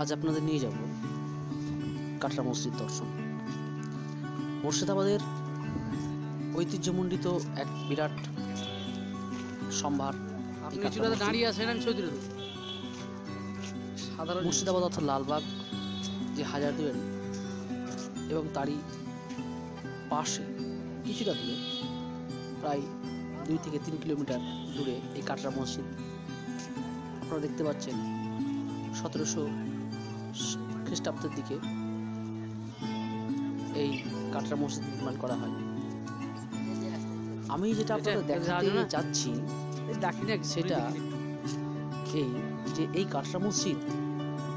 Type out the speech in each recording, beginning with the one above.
আজ আপনাদের নিয়ে যাব কাটরা মসজিদ দর্শন। মুর্শিদাবাদের ঐতিহ্যমণ্ডিত এক বিরাট সম্ভার। আপনি চূড়াতে দাঁড়িয়ে আছেন, আমি ছবি তুলে দেবো। সাধারণ মুর্শিদাবাদ অর্থাৎ লালবাগ যে হাজারদুয়ারি এবং তারই পাশে কিছুটা দূরে, প্রায় 2 থেকে 3 কিলোমিটার দূরে এই কাটরা মসজিদ। আপনারা দেখতে পাচ্ছেন 1700 খ্রিস্টাব্দের দিকে এই কাটরা মসজিদ নির্মাণ করা হয়। আমি যেটা আপনাদের দেখাতে যাচ্ছি সেটা এই যে এই কাটরা মসজিদ,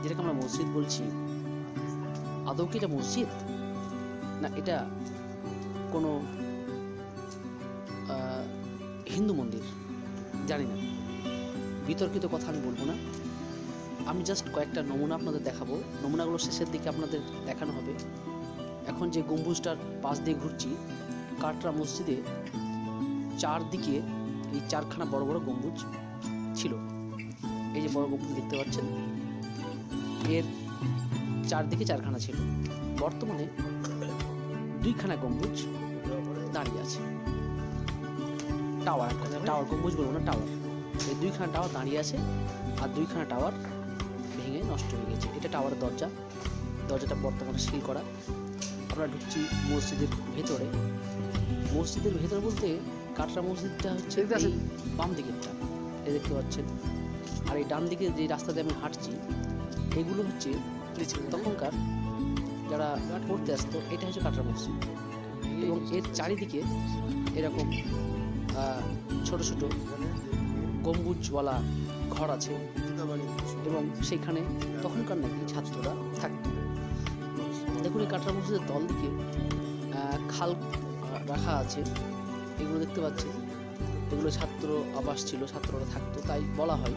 যেটাকে আমরা মসজিদ বলছি, আদৌ কি এটা মসজিদ না এটা কোনো হিন্দু মন্দির জানি না। বিতর্কিত কথা আমি বলবো না, আমি জাস্ট কয়েকটা নমুনা আপনাদের দেখাবো। নমুনাগুলো শেষের দিকে আপনাদের দেখানো হবে। এখন যে গম্বুজটার পাশ দিয়ে ঘুরছি, কাটরা মসজিদে চারদিকে এই 4খানা বড় বড় গম্বুজ ছিল। এই যে বড় গম্বুজ দেখতে পাচ্ছেন, এর চারদিকে 4খানা ছিল। বর্তমানে 2খানা গম্বুজ দাঁড়িয়ে আছে। টাওয়ার গম্বুজ বলবো না, টাওয়ার। এই 2খানা টাওয়ার দাঁড়িয়ে আছে, আর 2খানা টাওয়ার ভেঙে নষ্ট হয়ে গেছে। এটা টাওয়ারের দরজাটা বর্তমানে সিল করা। আমরা ঢুকছি মসজিদের ভেতরে। মসজিদের ভেতরে বলতে কাটরা মসজিদটা হচ্ছে এই বাম দিকেরটা, এই দেখতে পাচ্ছেন। আর এই ডান দিকে যে রাস্তা দিয়ে আমি হাঁটছি, এগুলো হচ্ছে তখনকার যারা পড়তে আসতো। এটা হচ্ছে কাটরা মসজিদ, এবং এর চারিদিকে এরকম ছোট ছোট গম্বুজওয়ালা ঘর আছে, এবং সেখানে তখনকার নাকি ছাত্ররা থাকতো। দেখুন এই কাটরা মসজিদের তল দিকে খাল রাখা আছে, এগুলো দেখতে পাচ্ছি। এগুলো ছাত্র আবাস ছিল, ছাত্ররা থাকতো, তাই বলা হয়।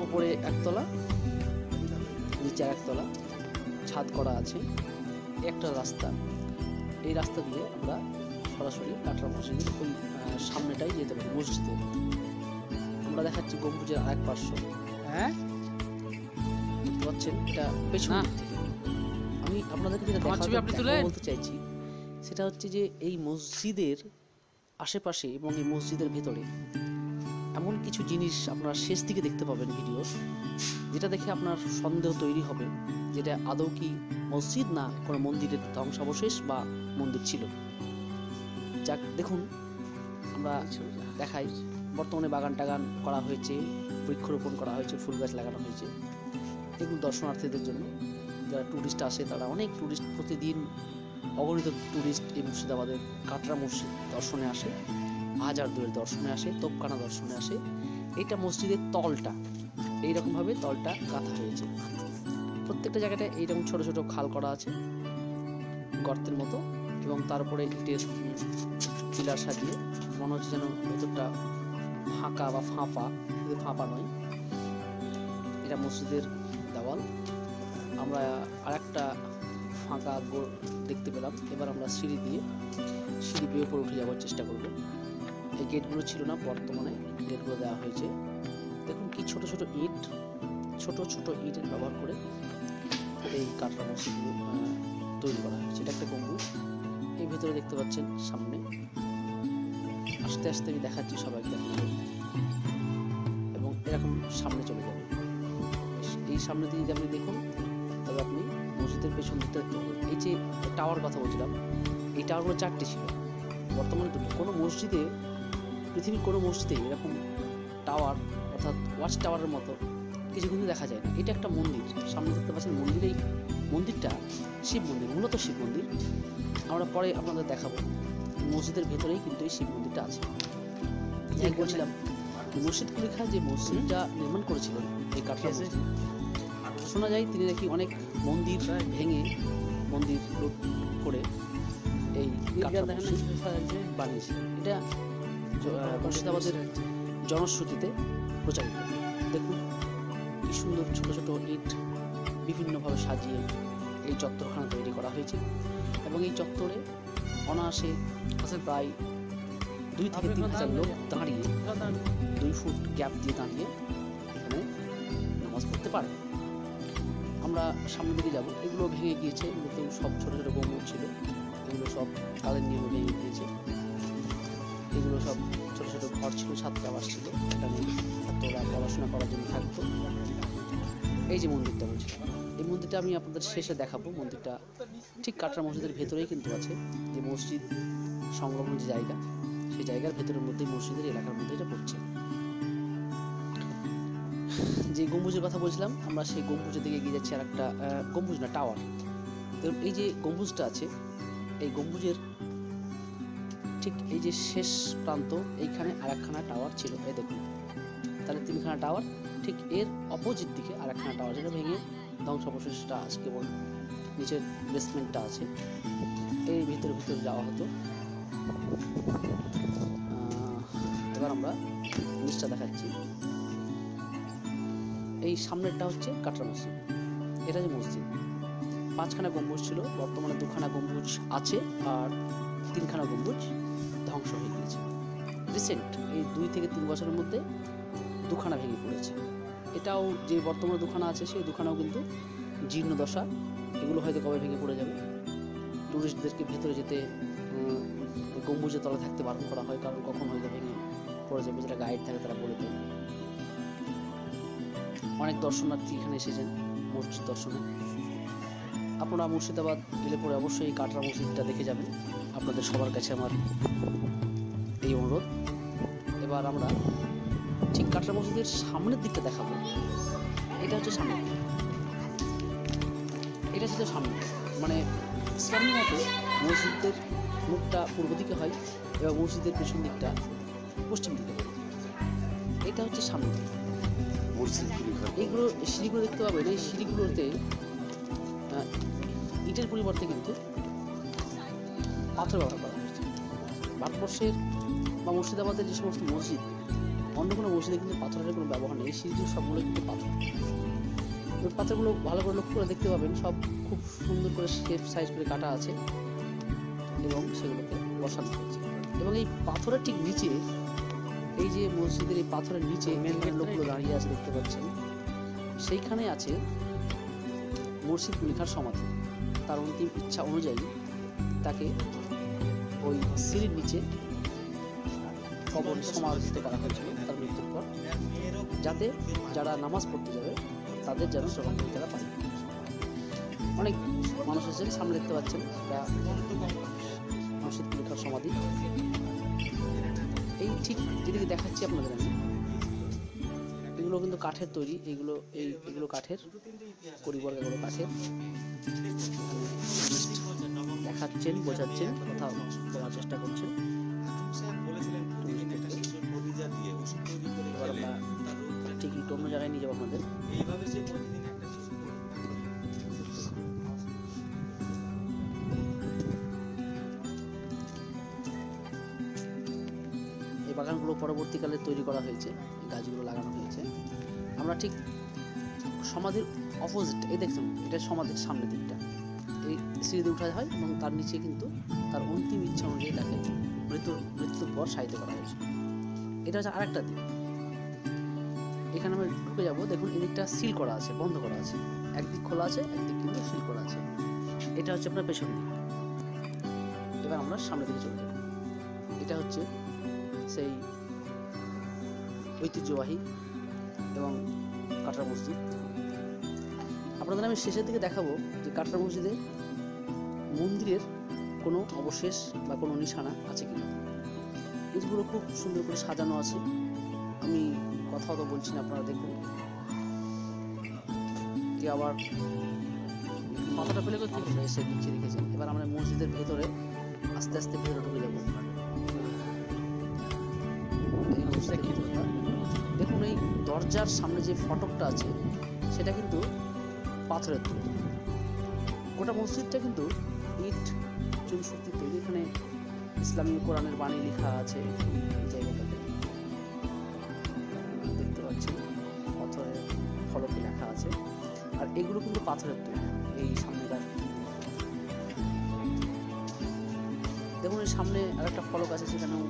উপরে একতলা, নিচে একতলা, ছাদ করা আছে। একটা রাস্তা, এই রাস্তা দিয়ে আমরা সরাসরি কাটরা মসজিদের ওই সামনেটাই যেতে পারি। মসজিদে আমরা দেখাচ্ছি গম্বুজের আরেক পার্শ্ব, হ্যাঁ দেখতে পাচ্ছেন। এটা পেছন দিক থেকে আমি আপনাদেরকে যেটা বলতে চাইছি সেটা হচ্ছে যে এই মসজিদের আশেপাশে এবং এই মসজিদের ভেতরে এমন কিছু জিনিস আপনারা শেষ দিকে দেখতে পাবেন ভিডিও, যেটা দেখে আপনার সন্দেহ তৈরি হবে যেটা আদৌ কি মসজিদ না কোনো মন্দিরের ধ্বংসাবশেষ বা মন্দির ছিল। যাক, দেখুন আমরা দেখাই। বর্তমানে বাগান টাগান করা হয়েছে, বৃক্ষরোপণ করা হয়েছে, ফুল গাছ লাগানো হয়েছে। এগুলো দর্শনার্থীদের জন্য, যারা টুরিস্ট আসে, তারা অনেক টুরিস্ট, প্রতিদিন অগণিত টুরিস্ট এই মুর্শিদাবাদের কাটরা মসজিদ দর্শনে আসে, হাজারদুয়ারি দর্শনে আসে, তোপখানা দর্শনে আসে। এটা মসজিদের তলটা এইরকমভাবে তলটা গাঁথা হয়েছে। প্রত্যেকটা জায়গাটায় এইরকম ছোট ছোট খাল করা আছে গর্তের মতো, এবং তারপরে ইটের পিলার সাজিয়ে মনে হচ্ছে যেন ভেতরটা ফাঁকা বা ফাঁপা, কিন্তু ফাঁপা নয়। এটা মসজিদের দেওয়াল। আমরা আরেকটা ফাঁকা দেখতে পেলাম। এবার আমরা সিঁড়ি বেয়ে উপরে উঠে যাওয়ার চেষ্টা করব। এই গেটগুলো ছিল না, বর্তমানে গেটগুলো দেওয়া হয়েছে। দেখুন কি ছোট ছোট ইটের ব্যবহার করে এই কাটরা মসজিদ তৈরি করা হয়েছে। এটা একটা গম্বুজ। এই ভেতরে দেখতে পাচ্ছেন সামনে, আস্তে আস্তে আমি দেখাচ্ছি সবাইকে দেখাবো, এবং এরকম সামনে চলে যাবে। এই সামনে দিয়ে যদি আপনি দেখুন, তবে আপনি মসজিদের পেছন দিকটা দেখতে পাবেন। এই যে টাওয়ার কথা বলছিলাম, এই টাওয়ারগুলো 4টে ছিল, বর্তমানে 2টো। কোনো মসজিদে, পৃথিবীর কোনো মসজিদে এরকম টাওয়ার অর্থাৎ ওয়াচ টাওয়ারের মতো কিছু কিন্তু দেখা যায় না। এটা একটা মন্দির, সামনে দেখতে পাচ্ছেন। মন্দিরটা শিব মন্দির, মূলত শিব মন্দির। আমরা পরে আপনাদের দেখাবো। মসজিদের ভেতরেই কিন্তু এই শিব মন্দিরটা আছে। বলছিলাম মুর্শিদ কুলি খাঁ যে মসজিদটা নির্মাণ করেছিলেন, এই কাটরা মসজিদ, শোনা যায় তিনি নাকি অনেক মন্দির ভেঙে, মন্দির লুট করে এই কাটরা মসজিদ বানিয়েছিলেন। এটা মুর্শিদাবাদের জনশ্রুতিতে প্রচারিত। দেখুন কি সুন্দর ছোট ছোট ইট বিভিন্নভাবে সাজিয়ে এই চত্বরখানা তৈরি করা হয়েছে, এবং এই চত্বরে অনায়াসে প্রায় 2 থেকে 3 হাজার লোক দাঁড়িয়ে, 2 ফুট গ্যাপ দিয়ে দাঁড়িয়ে এখানে নামাজ পারে। আমরা সামনের দিকে যাব। এগুলো ভেঙে গিয়েছে, এগুলোতেও সব ছোটো ছোটো গম্বুজ ছিল, এগুলো সব কালের নিয়মে ভেঙে গিয়েছে। এগুলো সব ছোটো ছোটো ঘর ছিল, ছাত্রাবাস ছিল, এখানে ছাত্ররা পড়াশোনা করার জন্য থাকতো। এই যে মন্দিরটা বলছি, এই মন্দিরটা আমি আপনাদের শেষে দেখাবো। মন্দিরটা ঠিক কাটরা মসজিদের ভেতরেই কিন্তু আছে। যে মসজিদ সংলগ্ন যে জায়গা, সেই জায়গার ভেতরের মধ্যেই মসজিদের এলাকার মধ্যে এটা পড়ছে। যে গম্বুজের কথা বলছিলাম, আমরা সেই গম্বুজের দিকে এগিয়ে যাচ্ছি। আর একটা গম্বুজ না, টাওয়ার। এই যে গম্বুজটা আছে, এই গম্বুজের ঠিক এই যে শেষ প্রান্ত, এইখানে আর একখানা টাওয়ার ছিল। এই দেখুন, তাহলে 3খানা টাওয়ার। ঠিক এর অপোজিট দিকে আর একখানা টাওয়ার, যেটা ভেঙে ধ্বংসাবশেষটা আছে, কেবল নিচের বেসমেন্টটা আছে। এই ভিতরে ভিতরে যাওয়া হতো। এবার আমরা নিচটা দেখাচ্ছি। এই সামনেরটা হচ্ছে কাটরা মসজিদ। এটা যে মসজিদ, 5খানা গম্বুজ ছিল, বর্তমানে 2খানা গম্বুজ আছে, আর 3খানা গম্বুজ ধ্বংস হয়ে গিয়েছে। রিসেন্ট এই 2 থেকে 3 বছরের মধ্যে 2খানা ভেঙে পড়েছে। এটাও যে বর্তমানে 2খানা আছে, সেই 2খানাও কিন্তু জীর্ণ দশা। এগুলো হয়তো কবে ভেঙে পড়ে যাবে। টুরিস্টদেরকে ভেতরে যেতে গম্বুজের তলা থাকতে বারণ করা হয়, কারণ কখন হয়তো ভেঙে পড়ে যাবে, যেটা গাইড থাকে তারা বলে দেয়। অনেক দর্শনার্থী এখানে এসেছেন মসজিদ দর্শনে। আপনারা মুর্শিদাবাদ গেলে পরে অবশ্যই এই কাটরা মসজিদটা দেখে যাবেন, আপনাদের সবার কাছে আমার এই অনুরোধ। এবার আমরা ঠিক কাটরা মসজিদের সামনের দিকটা দেখাবো। এটা হচ্ছে সামনে, এটা হচ্ছে সামনে, মানে ইসলামী মতে মসজিদের মুখটা পূর্ব দিকে হয় এবং মসজিদের পেছন দিকটা পশ্চিম দিকে হয়। এটা হচ্ছে সামনে মসজিদ। এইগুলো সিঁড়িগুলো দেখতে পাবেন, এই সিঁড়িগুলোতে ইটের পরিবর্তে কিন্তু পাথর ব্যবহার করা হয়েছে। ভারতবর্ষের বা মুর্শিদাবাদের যে সমস্ত মসজিদ, অন্য কোনো মসজিদে কিন্তু পাথরের কোনো ব্যবহার নেই। সিঁড়িগুলো সবগুলো কিন্তু পাথর। ওই পাথরগুলো ভালো করে লক্ষ্য করে দেখতে পাবেন, সব খুব সুন্দর করে শেপ সাইজ করে কাটা আছে এবং সেগুলোকে বসানো হয়েছে। এবং এই পাথরের ঠিক নিচে, এই যে মসজিদের এই পাথরের নিচে মেন লোকগুলো দাঁড়িয়ে আছে দেখতে পাচ্ছেন, সেইখানে আছে মুর্শিদ কুলি খাঁর সমাধি। তার অন্তিম ইচ্ছা অনুযায়ী তাকে ওই সিঁড়ির নিচে কবর সমাধিত করা হয়েছিল তার মৃত্যুর পর, যাতে যারা নামাজ পড়তে যাবে তাদের যেন সহযোগিতা পায়। অনেক মানুষ এসেছেন, সামনে দেখতে পাচ্ছেন এটা মুর্শিদ কুলি খাঁর সমাধি। এই ঠিক যেদিকে দেখাচ্ছি আপনাদের আমি, এগুলো কিন্তু কাঠের তৈরি। এগুলো কাঠের, পরিবর্গগুলো কাঠের। দেখাচ্ছেন, বোঝাচ্ছেন, কথা বলার চেষ্টা করছেন। এবার আমরা ঠিক একটু অন্য জায়গায় নিয়ে যাবো আপনাদের। এই বাগানগুলো পরবর্তীকালে তৈরি করা হয়েছে, এই গাছগুলো লাগানো হয়েছে। আমরা ঠিক সমাধির অপোজিট, এই দেখুন, এটা সমাধির সামনের দিকটা। এই সিঁড়িতে উঠা হয় এবং তার নিচে কিন্তু তার অন্তিম ইচ্ছা অনুযায়ী তাকে মৃত্যুর পর সাহিত্য করা হয়েছে। এটা হচ্ছে আরেকটা দিক। এখানে আমরা ঢুকে যাবো। দেখুন, এদিকটা সিল করা আছে, বন্ধ করা আছে, একদিক খোলা আছে, একদিক কিন্তু সিল করা আছে। এটা হচ্ছে আপনার পেছন দিক। এবার আমরা সামনের দিকে চলে যাব। এটা হচ্ছে সেই ঐতিহ্যবাহী এবং কাটরা মসজিদ। আপনাদের আমি শেষের দিকে দেখাবো যে কাটরা মসজিদে মন্দিরের কোনো অবশেষ বা কোনো নিশানা আছে কিনা। ইটগুলো খুব সুন্দর করে সাজানো আছে। আমি কথাও তো বলছি না, আপনারা দেখুন। কি আবার মাথাটা ফেলে করতে এসে নিচে রেখেছেন। এবার আমরা মসজিদের ভেতরে আস্তে আস্তে ভেতরে ঢুকে যাবো। দেখুন, এই দরজার সামনে যে ফটকটা আছে সেটা কিন্তু পাথরের তৈরি। গোটা মসজিদটা কিন্তু ইট চুন শক্তির তৈরি। এখানে ইসলামী কোরআনের বাণী লেখা আছে এই জায়গাটাতে, দেখতে পাচ্ছেন পাথরের ফলকে লেখা আছে। আর এগুলো কিন্তু পাথরের তৈরি। এই সামনেকার দেখুন, এই সামনে আরেকটা ফলক আছে, সেখানেও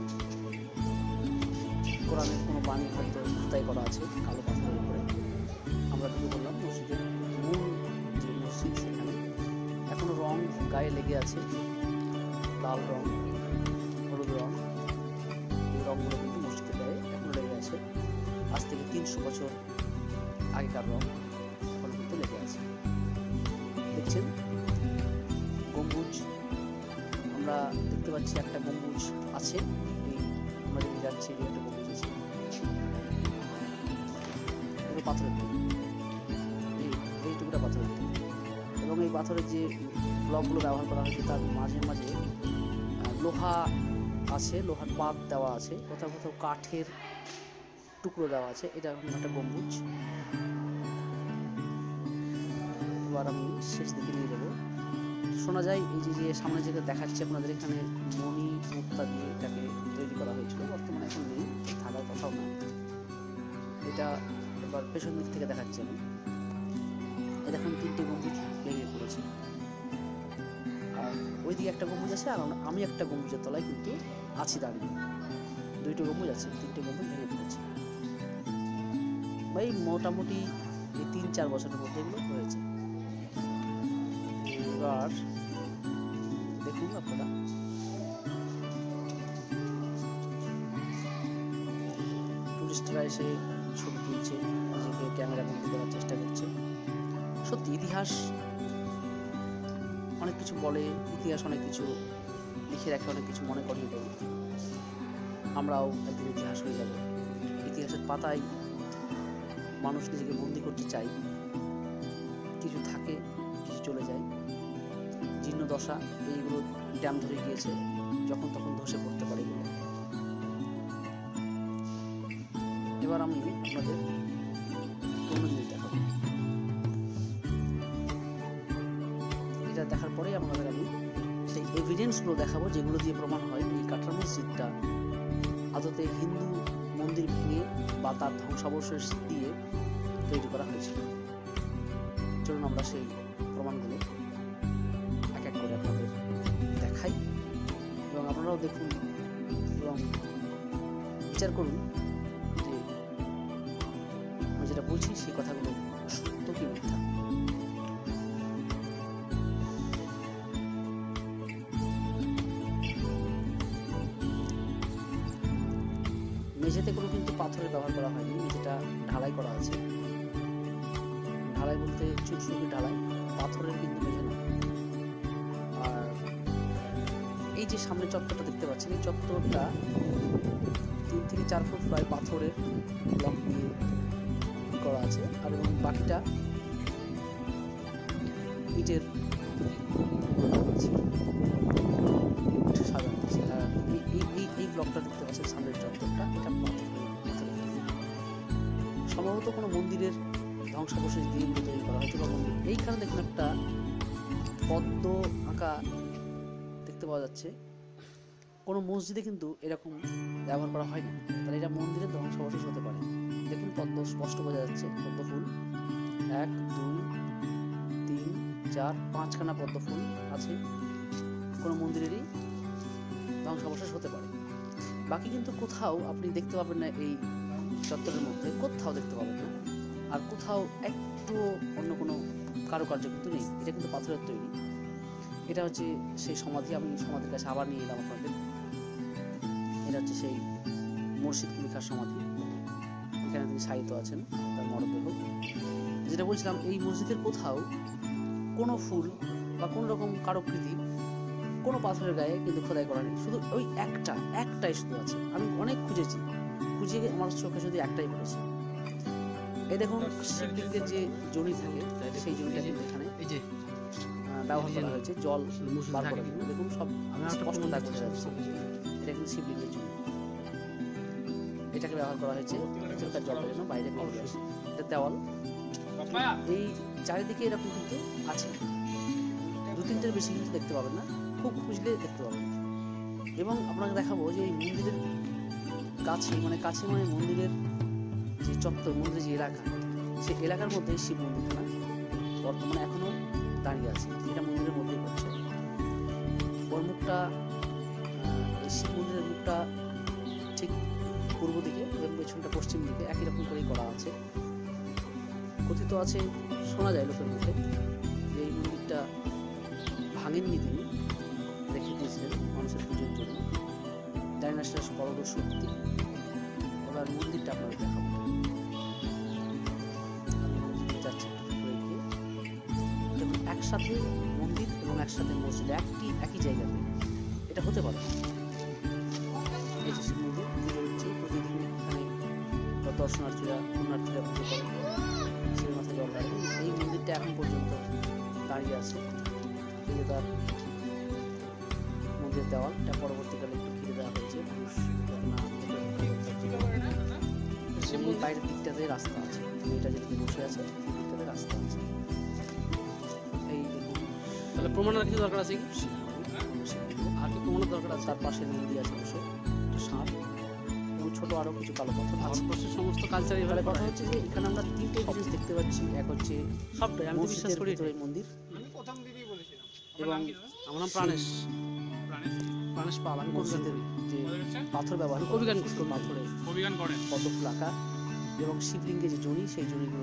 কোরআনের কোনো বাণী হয়তো খোদাই করা আছে কালো পাথরের উপরে। আমরা ঢুকে বললাম গায়ে লেগে আছে লাল রং, হলুদ রং। এই রঙগুলো কিন্তু মসজিদের গায়ে এখনো লেগে আছে। আজ থেকে 300 বছর আগেকার রং এখন কিন্তু লেগে আছে। দেখছেন গম্বুজ, আমরা দেখতে পাচ্ছি একটা গম্বুজ আছে। এই আমরা যদি যাচ্ছি একটা গম্বুজ আছে, এগুলো পাথরের তৈরি, এইটুকুটা পাথরের তৈরি। এবং এই পাথরের যে ব্লকগুলো ব্যবহার করা হয়েছে তার মাঝে মাঝে লোহা আছে, লোহার পাত দেওয়া আছে, কোথাও কোথাও কাঠের টুকরো দেওয়া আছে। এটা একটা গম্বুজ। এবার আমি শেষ দিকে নিয়ে যাবো। শোনা যায় এই যে সামনে যেটা দেখাচ্ছে আপনাদের, এখানে মণি মুক্তা দিয়ে এটাকে তৈরি করা হয়েছিল, বর্তমানে এখন নেই, থাকার কথাও না। এটা এবার পেছন দিক থেকে দেখাচ্ছি আমি। দেখুন 3টে গম্বুজ ভেঙে পড়েছে, আর ওইদিকে একটা গম্বুজ আছে, আর আমি একটা গম্বুজের তলায় কিন্তু আছি দাঁড়িয়ে। 2টে গম্বুজ আছে, 3টে গম্বুজ ভেঙে পড়েছে। ভাই মোটামুটি এই 3-4 বছরের মধ্যে এগুলো হয়েছে। এবার দেখুন আপনারা, টুরিস্টরা এসে ছবি তুলছে, নিজেকে ক্যামেরা বন্দি করার চেষ্টা করছে। সত্যি ইতিহাস অনেক কিছু বলে, ইতিহাস অনেক কিছু লিখে রাখে, অনেক কিছু মনে করিয়ে দেয়। আমরাও একদিন ইতিহাস হয়ে যাব। ইতিহাসের পাতায় মানুষ নিজেকে বন্দি করতে চায়, কিছু থাকে, কিছু চলে যায়। জীর্ণ দশা, এইগুলো ড্যাম ধরে গিয়েছে, যখন তখন ধসে পড়তে পারে এগুলো। এবার আমি আপনাদের অন্য জিনিস দেখাবো। এটা দেখার পরেই আপনাদের আমি সেই এভিডেন্সগুলো দেখাবো, যেগুলো দিয়ে প্রমাণ হয় এই কাটরা মসজিদটা আদতে হিন্দু মন্দির ভেঙে বা তার ধ্বংসাবশেষ দিয়ে তৈরি করা হয়েছিল। চলুন আমরা সেই প্রমাণগুলো এক এক করে আপনাদের দেখাই, এবং আপনারাও দেখুন এবং বিচার করুন যে আমি যেটা বলছি সেই কথাগুলো সত্য কি মিথ্যা। মেঝেতে কোনো কিন্তু পাথরের ব্যবহার করা হয়নি, মেঝেটা ঢালাই করা আছে। ঢালাই বলতে চুনসুকি ঢালাই, পাথরের কিন্তু মেঝে না। আর এই যে সামনে চত্বরটা দেখতে পাচ্ছেন, এই চত্বরটা 3 থেকে 4 ফুট প্রায় পাথরের ব্লক দিয়ে করা আছে, আর এবং বাকিটা ইটের সাজানো আছে। আর এই ব্লকটা দেখতে পাচ্ছেন সামনের চত্বরটা, এটা পাথরের সম্ভবত কোনো মন্দিরের ধ্বংসাবশেষ দিয়ে এগুলো তৈরি করা হয়েছে বা মন্দির। এইখানে দেখুন একটা পদ্ম আঁকা দেখতে পাওয়া যাচ্ছে। কোনো মসজিদে কিন্তু এরকম ব্যবহার করা হয় না, তাহলে এটা মন্দিরের ধ্বংসাবশেষ হতে পারে। দেখুন পদ্ম স্পষ্ট বোঝা যাচ্ছে, পদ্ম ফুল 1, 2, 3, 4, 5খানা পদ্ম ফুল আছে। কোনো মন্দিরেরই ধ্বংসাবশেষ হতে পারে। বাকি কিন্তু কোথাও আপনি দেখতে পাবেন না, এই চত্বরের মধ্যে কোথাও দেখতে পাবেন না। আর কোথাও একটু অন্য কোনো কারুকার্য কিন্তু নেই, এটা কিন্তু পাথরের তৈরি। এটা হচ্ছে সেই সমাধি, আমি সমাধির কাছে আবার নিয়ে এলাম আপনাদের। এটা হচ্ছে সেই মুর্শিদ কুলি খাঁর সমাধি, এখানে তিনি শায়িত আছেন, তার মরদেহ। যেটা বলছিলাম, এই মসজিদের কোথাও কোনো ফুল বা কোনো রকম কারুকৃতি কোনো পাথরের গায়ে কিন্তু খোদাই করা নেই, শুধু ওই একটাই শুধু আছে। আমি অনেক খুঁজে আমার চোখে শুধু একটাই পড়েছে। এই দেখুন শিবলিঙ্গের যে জনি থাকে, সেই জনিটা কিন্তু এখানে এই যে ব্যবহার করা হয়েছে জল বার করার জন্য। দেখুন সব স্পষ্ট দাগ বোঝা যাচ্ছে, এটা কিন্তু শিবলিঙ্গের জন্য। এটাকে ব্যবহার করা হয়েছে ভিতরকার জলটা যেন বাইরে বেরিয়ে আসে। এটা দেওয়াল, এই চারিদিকে এরকম কিন্তু আছে। 2-3টের বেশি কিন্তু দেখতে পাবেন না, খুব খুঁজলে দেখতে পাবেন। এবং আপনাকে দেখাবো যে এই মন্দিরের কাছে মানে মন্দিরের যে চত্বর, মন্দিরের যে এলাকা, সেই এলাকার মধ্যে শিব মন্দিরখানা বর্তমানে এখনো দাঁড়িয়ে আছে। এটা মন্দিরের মধ্যেই পড়ছে। ওর মুখটা, এই শিব মন্দিরের মুখটা ঠিক পূর্ব দিকে এবং পেছনটা পশ্চিম দিকে একই রকম করেই করা আছে। কথিত আছে, শোনা যায় লোকের মুখে, যে এই মন্দিরটা ভাঙে ভাঙেননি, তিনি রেখে দিয়েছিলেন মানুষের পুজোর জন্য। ডাইনোসরের বড় শক্তি। এবার মন্দিরটা আপনাদের দেখাবো। আমি যাচ্ছি একটু এগিয়ে। দেখুন, একসাথে মন্দির এবং একসাথে মসজিদ একই জায়গাতে, এটা হতে পারে। এই যে শিব মন্দির, পুজো হচ্ছে প্রতিদিন এখানে দর্শনার্থীরা পুণ্যার্থীরা পুজো করেন, শিবের মাথায় জল ঢালেন। এই মন্দিরটা এখন পর্যন্ত দাঁড়িয়ে আছে। এই যে তার মন্দিরের দেওয়ালটা পরবর্তীকালে একটু ঘিরে দেওয়া হয়েছে, মানুষ যাতে না মন্দির বাইরের দিকটাতে রাস্তা আছে, এটা যেদিকে বসে আছে সেই দিকটাতে রাস্তা আছে। এই দেখুন, তাহলে প্রমাণের কিছু দরকার আছে কি? আর কি প্রমাণের দরকার আছে? তার পাশে নদী আছে বসে, একটা সাপ এবং ছোট আরো কিছু কালো পাথর আছে। ভারতবর্ষের সমস্ত কালচার এভাবে কথা হচ্ছে যে এখানে আমরা তিনটে জিনিস দেখতে পাচ্ছি। এক হচ্ছে সবটাই আমি তো বিশ্বাস করি মসজিদের ভিতরে মন্দির, এবং আমার নাম প্রাণেশ প্রাণেশ পাল। আমি মসজিদের যে পাথর ব্যবহার করা অভিজ্ঞান হয়, সেই পাথরে পদ্ম ফুল আঁকা, এবং শিবলিঙ্গে যে জনি, সেই জনিগুলো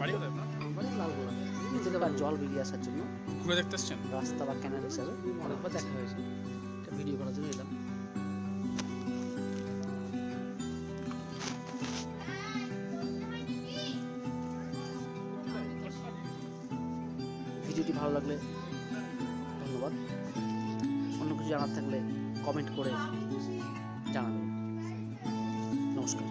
লালগোলা ভিতরে বা জল বেরিয়ে আসার জন্য ঘুরে দেখতে এসছেন? রাস্তা বা ক্যানাল হিসাবে অনেকবার দেখা হয়েছে, এটা ভিডিও করার জন্য এলাম। ভিডিওটি ভালো লাগলে ধন্যবাদ। অন্য কিছু জানার থাকলে কমেন্ট করে জানাবেন। নমস্কার।